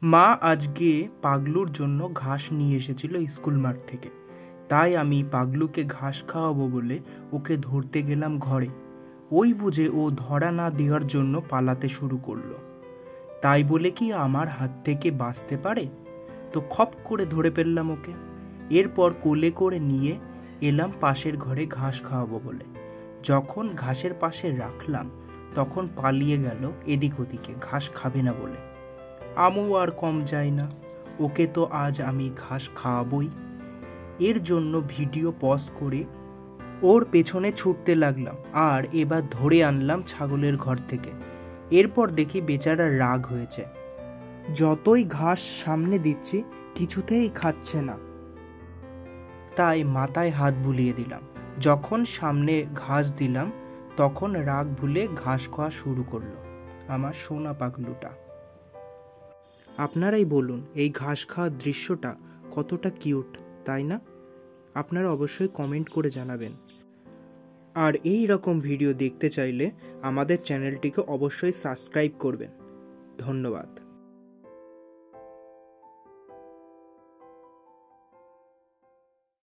মা আজকে পাগলুর জন্য ঘাস নিয়ে এসেছিল স্কুল মাঠ থেকে। তাই আমি পাগলুকে ঘাস খাওয়াবো বলে ওকে ধরতে গেলাম ঘরে। ওই বুঝে ও ধরা না দেওয়ার জন্য পালাতে শুরু করলো। তাই বলে কি আমার হাত থেকে বাঁচতে পারে? তো খপ করে ধরে ফেললাম ওকে। এরপর কোলে করে নিয়ে এলাম পাশের ঘরে ঘাস খাওয়াবো বলে। যখন ঘাসের পাশে রাখলাম তখন পালিয়ে গেল এদিক ওদিকে ঘাস খাবে না বলে। আমও আর কম যায় না, ওকে তো আজ আমি ঘাস খাওয়াবই। এর জন্য ভিডিও পজ করে ওর পেছনে ছুটতে লাগলাম আর এবার ধরে আনলাম ছাগলের ঘর থেকে। এরপর দেখি বেচারা রাগ হয়েছে, যতই ঘাস সামনে দিচ্ছি কিছুতেই খাচ্ছে না। তাই মাথায় হাত বুলিয়ে দিলাম। যখন সামনে ঘাস দিলাম তখন রাগ ভুলে ঘাস খাওয়া শুরু করলো আমার সোনা পাগলুটা। আপনারাই বলুন এই ঘাস খাওয়ার দৃশ্যটা কতটা কিউট, তাই না? আপনারা অবশ্যই কমেন্ট করে জানাবেন। আর এই রকম ভিডিও দেখতে চাইলে আমাদের চ্যানেলটিকে অবশ্যই সাবস্ক্রাইব করবেন। ধন্যবাদ।